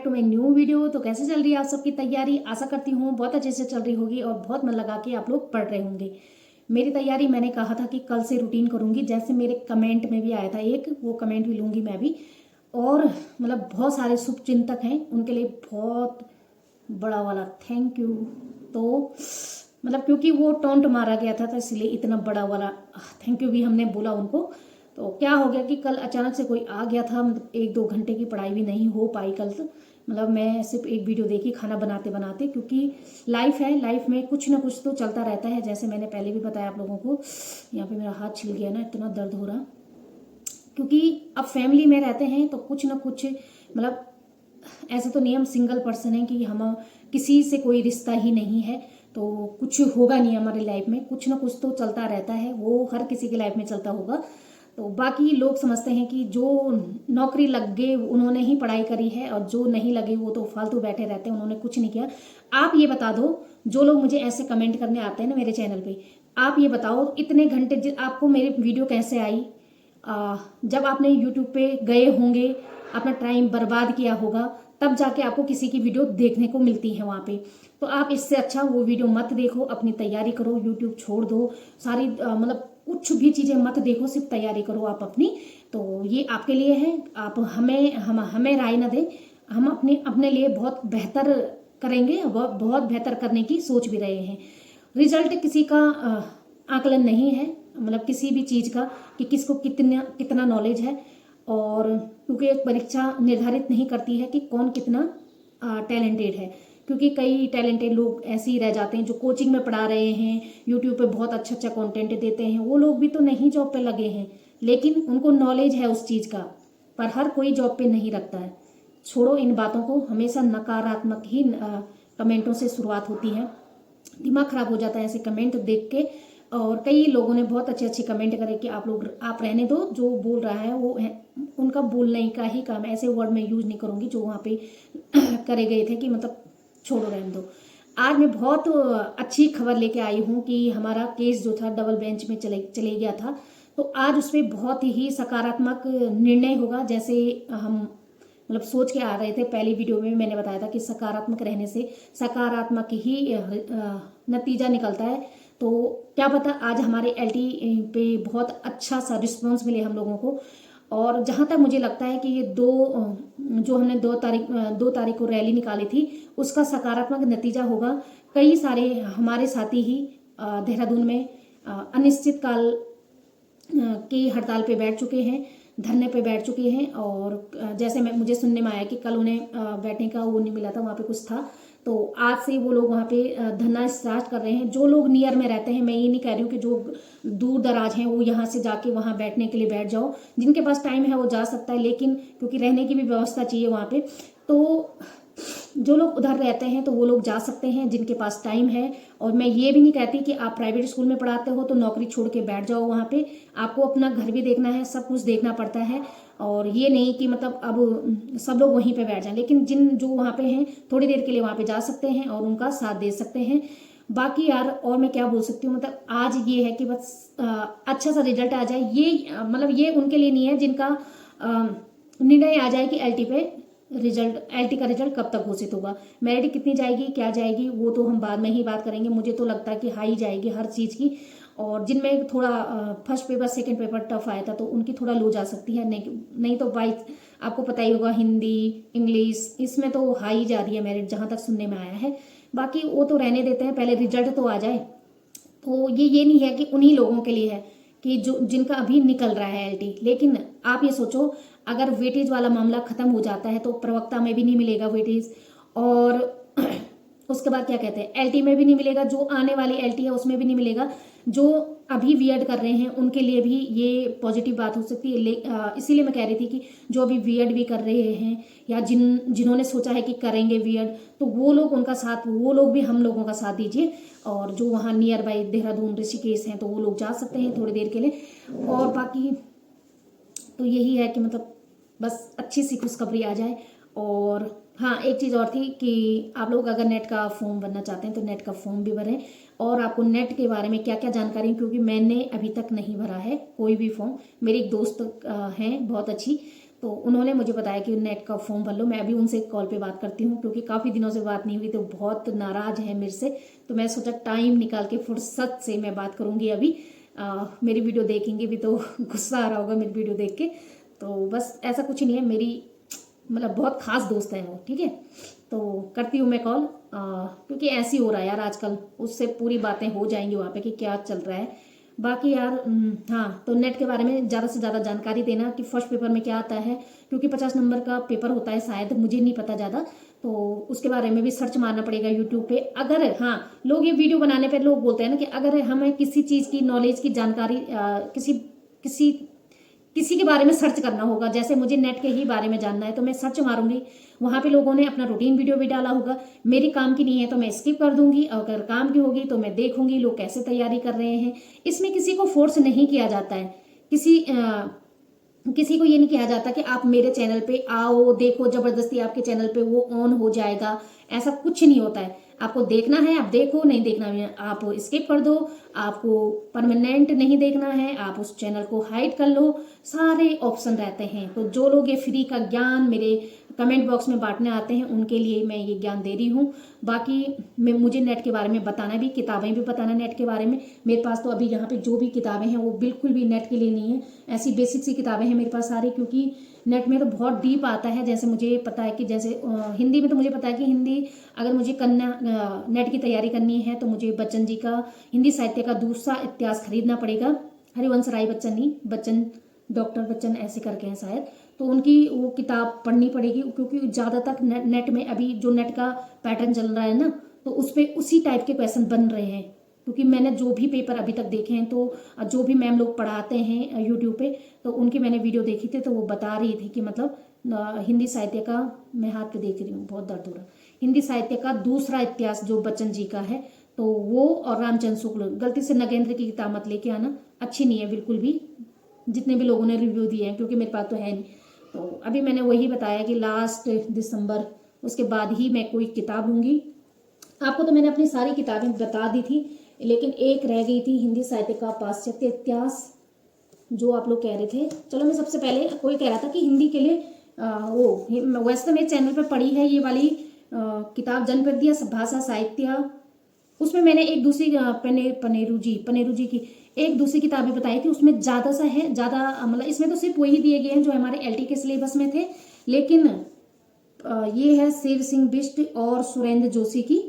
To my new video. तो कैसे चल रही है आप सबकी तैयारी? आशा करती हूँ बहुत अच्छे से चल रही होगी और बहुत मन लगा के आप लोग पढ़ रहे होंगे। मेरी तैयारी, मैंने कहा था कि कल से रूटीन करूँगी, जैसे मेरे कमेंट में भी आया था एक, वो कमेंट भी लूँगी मैं भी। और मतलब बहुत सारे शुभचिंतक हैं, उनके लिए बहुत बड़ा वाला थैंक यू। तो मतलब क्योंकि वो टोंट मारा गया था तो इसलिए इतना बड़ा वाला थैंक यू भी हमने बोला उनको। तो क्या हो गया कि कल अचानक से कोई आ गया था, मतलब 1-2 घंटे की पढ़ाई भी नहीं हो पाई कल। तो मतलब मैं सिर्फ एक वीडियो देखी खाना बनाते बनाते, क्योंकि लाइफ है, लाइफ में कुछ ना कुछ तो चलता रहता है। जैसे मैंने पहले भी बताया आप लोगों को, यहाँ पे मेरा हाथ छिल गया ना, इतना दर्द हो रहा, क्योंकि अब फैमिली में रहते हैं तो कुछ ना कुछ मतलब ऐसे तो नहीं हम सिंगल पर्सन है कि हम किसी से कोई रिश्ता ही नहीं है, तो कुछ होगा नहीं हमारी लाइफ में, कुछ ना कुछ तो चलता रहता है, वो हर किसी की लाइफ में चलता होगा। तो बाकी लोग समझते हैं कि जो नौकरी लग गए उन्होंने ही पढ़ाई करी है और जो नहीं लगे वो तो फालतू बैठे रहते हैं, उन्होंने कुछ नहीं किया। आप ये बता दो, जो लोग मुझे ऐसे कमेंट करने आते हैं ना मेरे चैनल पे, आप ये बताओ इतने घंटे आपको मेरी वीडियो कैसे आई? जब आपने यूट्यूब पे गए होंगे, अपना टाइम बर्बाद किया होगा, तब जाके आपको किसी की वीडियो देखने को मिलती है वहाँ पे। तो आप इससे अच्छा वो वीडियो मत देखो, अपनी तैयारी करो, यूट्यूब छोड़ दो, सारी मतलब कुछ भी चीज़ें मत देखो, सिर्फ तैयारी करो आप अपनी। तो ये आपके लिए है, आप हमें राय ना दें, हम अपने लिए बहुत बेहतर करेंगे, बहुत बेहतर करने की सोच भी रहे हैं। रिजल्ट किसी का आकलन नहीं है, मतलब किसी भी चीज़ का कि किसको कितना कितना नॉलेज है। और क्योंकि एक परीक्षा निर्धारित नहीं करती है कि कौन कितना टैलेंटेड है, क्योंकि कई टैलेंटेड लोग ऐसे ही रह जाते हैं जो कोचिंग में पढ़ा रहे हैं, यूट्यूब पे बहुत अच्छा अच्छा कंटेंट देते हैं, वो लोग भी तो नहीं जॉब पे लगे हैं, लेकिन उनको नॉलेज है उस चीज़ का, पर हर कोई जॉब पे नहीं रखता है। छोड़ो इन बातों को, हमेशा नकारात्मक ही कमेंटों से शुरुआत होती है, दिमाग खराब हो जाता है ऐसे कमेंट देख के। और कई लोगों ने बहुत अच्छे अच्छे कमेंट करे कि आप रहने दो, जो बोल रहा है वो है, उनका बोलने का ही काम है, ऐसे वर्ड मैं यूज नहीं करूँगी जो वहाँ पे करे गए थे कि मतलब छोड़ो रहने दो। आज मैं बहुत अच्छी खबर लेके आई हूँ कि हमारा केस जो था डबल बेंच में चले गया था, तो आज उसमें बहुत ही सकारात्मक निर्णय होगा। जैसे हम मतलब सोच के आ रहे थे, पहली वीडियो में मैंने बताया था कि सकारात्मक रहने से सकारात्मक ही नतीजा निकलता है। तो क्या पता आज हमारे एलटी पे बहुत अच्छा सा रिस्पांस मिले हम लोगों को। और जहाँ तक मुझे लगता है कि ये जो हमने 2 तारीख को रैली निकाली थी, उसका सकारात्मक नतीजा होगा। कई सारे हमारे साथी ही देहरादून में अनिश्चितकाल की हड़ताल पे बैठ चुके हैं, धरने पे बैठ चुके हैं। और जैसे मुझे सुनने में आया कि कल उन्हें बैठने का वो नहीं मिला था, वहाँ पे कुछ था, तो आज से वो लोग वहाँ पे धरना स्टार्ट कर रहे हैं। जो लोग नियर में रहते हैं, मैं ये नहीं कह रही हूँ कि जो दूर दराज हैं वो यहाँ से जाके वहाँ बैठने के लिए बैठ जाओ, जिनके पास टाइम है वो जा सकता है, लेकिन क्योंकि रहने की भी व्यवस्था चाहिए वहाँ पे, तो जो लोग उधर रहते हैं तो वो लोग जा सकते हैं जिनके पास टाइम है। और मैं ये भी नहीं कहती कि आप प्राइवेट स्कूल में पढ़ाते हो तो नौकरी छोड़ के बैठ जाओ वहाँ पे, आपको अपना घर भी देखना है, सब कुछ देखना पड़ता है। और ये नहीं कि मतलब अब सब लोग वहीं पे बैठ जाएं, लेकिन जो वहाँ पे हैं थोड़ी देर के लिए वहाँ पे जा सकते हैं और उनका साथ दे सकते हैं। बाकी यार और मैं क्या बोल सकती हूँ, मतलब आज ये है कि बस अच्छा सा रिजल्ट आ जाए, ये मतलब ये उनके लिए नहीं है जिनका निर्णय आ जाए कि एलटी का रिजल्ट कब तक घोषित होगा, मेरिट कितनी जाएगी, क्या जाएगी, वो तो हम बाद में ही बात करेंगे। मुझे तो लगता है कि हाई जाएगी हर चीज़ की। और जिनमें थोड़ा first paper second paper tough आया था तो उनकी थोड़ा लो जा सकती है, नहीं तो भाई आपको पता ही होगा, हिंदी इंग्लिश इसमें तो हाई जा रही है मेरिट, जहाँ तक सुनने में आया है। बाकी वो तो रहने देते हैं, पहले रिजल्ट तो आ जाए। तो ये नहीं है कि उन्हीं लोगों के लिए है कि जो जिनका अभी निकल रहा है एलटी, लेकिन आप ये सोचो अगर वेटेज वाला मामला खत्म हो जाता है तो प्रवक्ता में भी नहीं मिलेगा वेटेज, और उसके बाद क्या कहते हैं एलटी में भी नहीं मिलेगा, जो आने वाली एलटी है उसमें भी नहीं मिलेगा। जो अभी बीएड कर रहे हैं उनके लिए भी ये पॉजिटिव बात हो सकती है। इसीलिए मैं कह रही थी कि जो अभी बीएड भी कर रहे हैं या जिन्होंने सोचा है कि करेंगे बीएड, तो वो लोग उनका साथ, वो लोग भी हम लोगों का साथ दीजिए। और जो वहाँ नियर बाई देहरादून ऋषिकेश हैं तो वो लोग जा सकते हैं थोड़ी देर के लिए। और बाकी तो यही है कि मतलब बस अच्छी सी खुशखबरी आ जाए। और हाँ, एक चीज़ और थी कि आप लोग अगर नेट का फॉर्म भरना चाहते हैं तो नेट का फॉर्म भी भरें। और आपको नेट के बारे में क्या क्या जानकारी, क्योंकि मैंने अभी तक नहीं भरा है कोई भी फॉर्म, मेरी एक दोस्त हैं बहुत अच्छी, तो उन्होंने मुझे बताया कि नेट का फॉर्म भर लो। मैं अभी उनसे कॉल पे बात करती हूँ, क्योंकि काफ़ी दिनों से बात नहीं हुई, तो बहुत नाराज़ है मेरे से। तो मैं सोचा टाइम निकाल के फुर्सत से मैं बात करूँगी अभी। मेरी वीडियो देखेंगे भी तो गुस्सा आ रहा होगा मेरी वीडियो देख के। तो बस ऐसा कुछ नहीं है, मेरी मतलब बहुत खास दोस्त है वो, ठीक है। तो करती हूँ मैं कॉल, क्योंकि ऐसे ही हो रहा है यार आजकल, उससे पूरी बातें हो जाएंगी वहाँ पे कि क्या चल रहा है। बाकी यार हाँ, तो नेट के बारे में ज़्यादा से ज़्यादा जानकारी देना कि फर्स्ट पेपर में क्या आता है, क्योंकि 50 नंबर का पेपर होता है शायद, मुझे नहीं पता ज़्यादा। तो उसके बारे में भी सर्च मारना पड़ेगा यूट्यूब पे। अगर हाँ, लोग ये वीडियो बनाने पे लोग बोलते हैं ना कि अगर हमें किसी चीज़ की नॉलेज की जानकारी किसी किसी किसी के बारे में सर्च करना होगा, जैसे मुझे नेट के ही बारे में जानना है तो मैं सर्च मारूंगी, वहां पे लोगों ने अपना रूटीन वीडियो भी डाला होगा। मेरी काम की नहीं है तो मैं स्किप कर दूंगी, अगर काम की होगी तो मैं देखूंगी लोग कैसे तैयारी कर रहे हैं। इसमें किसी को फोर्स नहीं किया जाता है, किसी को ये नहीं कहा जाता कि आप मेरे चैनल पे आओ देखो, जबरदस्ती आपके चैनल पे वो ऑन हो जाएगा, ऐसा कुछ नहीं होता है। आपको देखना है आप देखो, नहीं देखना है आप स्किप कर दो। आपको परमानेंट नहीं देखना है आप उस चैनल को हाइड कर लो, सारे ऑप्शन रहते हैं। तो जो लोग ये फ्री का ज्ञान मेरे कमेंट बॉक्स में बांटने आते हैं उनके लिए मैं ये ज्ञान दे रही हूँ। बाकी मुझे नेट के बारे में बताना भी, किताबें भी बताना नेट के बारे में। मेरे पास तो अभी यहाँ पे जो भी किताबें हैं वो बिल्कुल भी नेट के लिए नहीं है, ऐसी बेसिक सी किताबें हैं मेरे पास सारी, क्योंकि नेट में तो बहुत डीप आता है। जैसे मुझे पता है कि जैसे हिंदी में तो मुझे पता है कि हिंदी अगर मुझे करना नेट की तैयारी करनी है तो मुझे बच्चन जी का हिंदी साहित्य का दूसरा इतिहास खरीदना पड़ेगा। हरिवंश राय बच्चन, नहीं बच्चन, डॉक्टर बच्चन ऐसे करके हैं शायद। तो उनकी वो किताब पढ़नी पड़ेगी, क्योंकि ज़्यादातर नेट में अभी जो नेट का पैटर्न चल रहा है ना, तो उस पर उसी टाइप के क्वेश्चन बन रहे हैं। क्योंकि मैंने जो भी पेपर अभी तक देखे हैं, तो जो भी मैम लोग पढ़ाते हैं यूट्यूब पे, तो उनकी मैंने वीडियो देखी थी, तो वो बता रही थी कि मतलब हिंदी साहित्य का, मैं हाथ पे देख रही हूँ बहुत दर्द हो रहा, हिंदी साहित्य का दूसरा इतिहास जो बच्चन जी का है, तो वो और रामचंद्र शुक्ल, गलती से नगेंद्र की किताब मत लेके आना, अच्छी नहीं है बिल्कुल भी, जितने भी लोगों ने रिव्यू दिए हैं, क्योंकि मेरे पास तो है नहीं। तो अभी मैंने वही बताया कि लास्ट दिसंबर, उसके बाद ही मैं कोई किताब लूँगी। आपको तो मैंने अपनी सारी किताबें बता दी थी, लेकिन एक रह गई थी हिंदी साहित्य का पाश्चात्य इतिहास, जो आप लोग कह रहे थे। चलो मैं सबसे पहले, कोई कह रहा था कि हिंदी के लिए वैसे तो मेरे चैनल पर पढ़ी है ये वाली किताब जनपदीय भाषा साहित्य, उसमें मैंने एक दूसरी पनेरू जी की एक दूसरी किताबें बताई थी, उसमें ज़्यादा सा है, ज़्यादा मतलब इसमें तो सिर्फ वही दिए गए हैं जो हमारे एलटी के सिलेबस में थे। लेकिन ये है शिव सिंह बिष्ट और सुरेंद्र जोशी की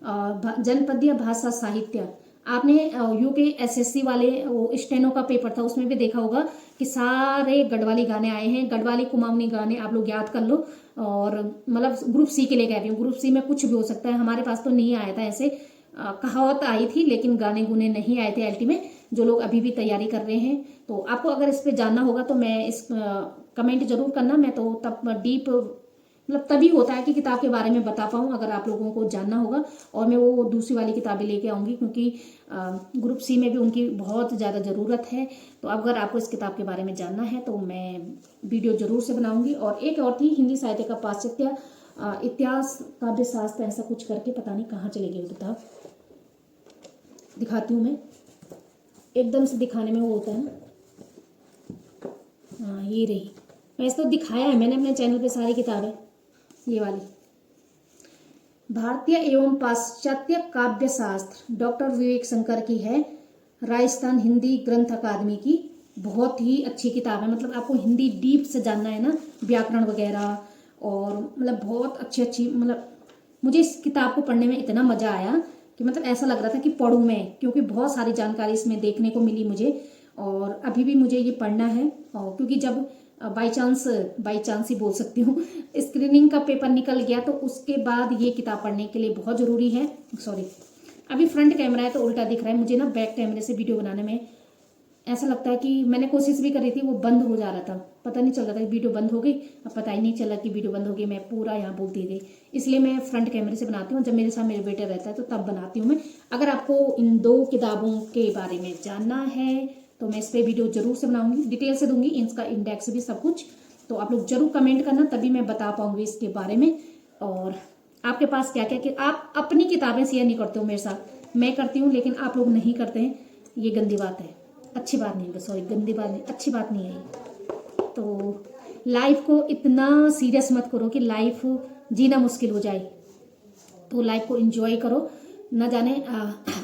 जनपदीय भाषा साहित्य। आपने यूके एसएससी वाले वो स्टेनो का पेपर था, उसमें भी देखा होगा कि सारे गढ़वाली गाने आए हैं, गढ़वाली कुमाऊनी गाने आप लोग याद कर लो। और मतलब ग्रुप सी के लिए कह रही हूँ, ग्रुप सी में कुछ भी हो सकता है, हमारे पास तो नहीं आया था ऐसे, कहावत आई थी लेकिन गाने गुने नहीं आए थे एलटी में। जो लोग अभी भी तैयारी कर रहे हैं, तो आपको अगर इस पे जानना होगा तो मैं इस कमेंट जरूर करना, मैं तो तब डीप मतलब तभी होता है कि किताब के बारे में बता पाऊँ, अगर आप लोगों को जानना होगा। और मैं वो दूसरी वाली किताबें लेके आऊँगी, क्योंकि ग्रुप सी में भी उनकी बहुत ज़्यादा ज़रूरत है। तो अगर आपको इस किताब के बारे में जानना है तो मैं वीडियो ज़रूर से बनाऊँगी। और एक और थी हिंदी साहित्य का पाश्चात्य इतिहास काव्य शास्त्र, ऐसा कुछ करके, पता नहीं कहाँ चली गई वो किताब, दिखाती हूँ मैं, एकदम से दिखाने में वो होता है ना। हाँ ये रही, वैसे तो दिखाया है मैंने अपने चैनल पे सारी किताबें, ये वाली भारतीय एवं पाश्चात्य काव्य शास्त्र डॉक्टर विवेक शंकर की है, राजस्थान हिंदी ग्रंथ अकादमी की। बहुत ही अच्छी किताब है, मतलब आपको हिंदी डीप से जानना है ना, व्याकरण वगैरह, और मतलब बहुत अच्छी अच्छी, मतलब मुझे इस किताब को पढ़ने में इतना मज़ा आया कि मतलब ऐसा लग रहा था कि पढ़ूँ मैं, क्योंकि बहुत सारी जानकारी इसमें देखने को मिली मुझे। और अभी भी मुझे ये पढ़ना है, और क्योंकि जब बाई चांस ही बोल सकती हूँ, स्क्रीनिंग का पेपर निकल गया तो उसके बाद ये किताब पढ़ने के लिए बहुत ज़रूरी है। सॉरी, अभी फ्रंट कैमरा है तो उल्टा दिख रहा है मुझे ना, बैक कैमरे से वीडियो बनाने में ऐसा लगता है कि मैंने कोशिश भी करी थी, वो बंद हो जा रहा था, पता नहीं चल रहा था कि वीडियो बंद हो गई, अब पता ही नहीं चला कि वीडियो बंद हो गई, मैं पूरा यहाँ बोलती गई। इसलिए मैं फ्रंट कैमरे से बनाती हूँ, जब मेरे साथ मेरे बेटा रहता है तो तब बनाती हूँ मैं। अगर आपको इन दो किताबों के बारे में जानना है तो मैं इस पर वीडियो जरूर से बनाऊंगी, डिटेल से दूंगी, इसका इंडेक्स भी सब कुछ। तो आप लोग जरूर कमेंट करना, तभी मैं बता पाऊंगी इसके बारे में। और आपके पास क्या क्या कि आप अपनी किताबें शेयर नहीं करते हो मेरे साथ, मैं करती हूँ लेकिन आप लोग नहीं करते हैं, ये गंदी बात है, अच्छी बात नहीं है, सॉरी गंदी बात नहीं, अच्छी बात नहीं है ये। तो लाइफ को इतना सीरियस मत करो कि लाइफ जीना मुश्किल हो जाए। तो लाइफ को एंजॉय करो। न जाने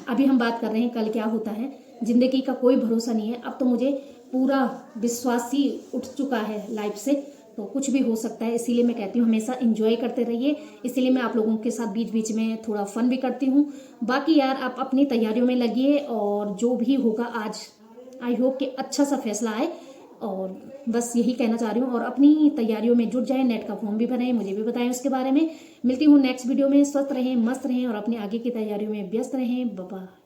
अभी हम बात कर रहे हैं कल क्या होता है, ज़िंदगी का कोई भरोसा नहीं है। अब तो मुझे पूरा विश्वास ही उठ चुका है लाइफ से, तो कुछ भी हो सकता है। इसीलिए मैं कहती हूँ हमेशा एंजॉय करते रहिए। इसीलिए मैं आप लोगों के साथ बीच बीच में थोड़ा फन भी करती हूँ। बाकी यार आप अपनी तैयारियों में लगिए और जो भी होगा आज आई होप कि अच्छा सा फैसला आए, और बस यही कहना चाह रही हूँ। और अपनी तैयारियों में जुट जाएं, नेट का फॉर्म भी भरें, मुझे भी बताएं उसके बारे में। मिलती हूँ नेक्स्ट वीडियो में। स्वस्थ रहें, मस्त रहें और अपनी आगे की तैयारियों में व्यस्त रहें। Bye bye.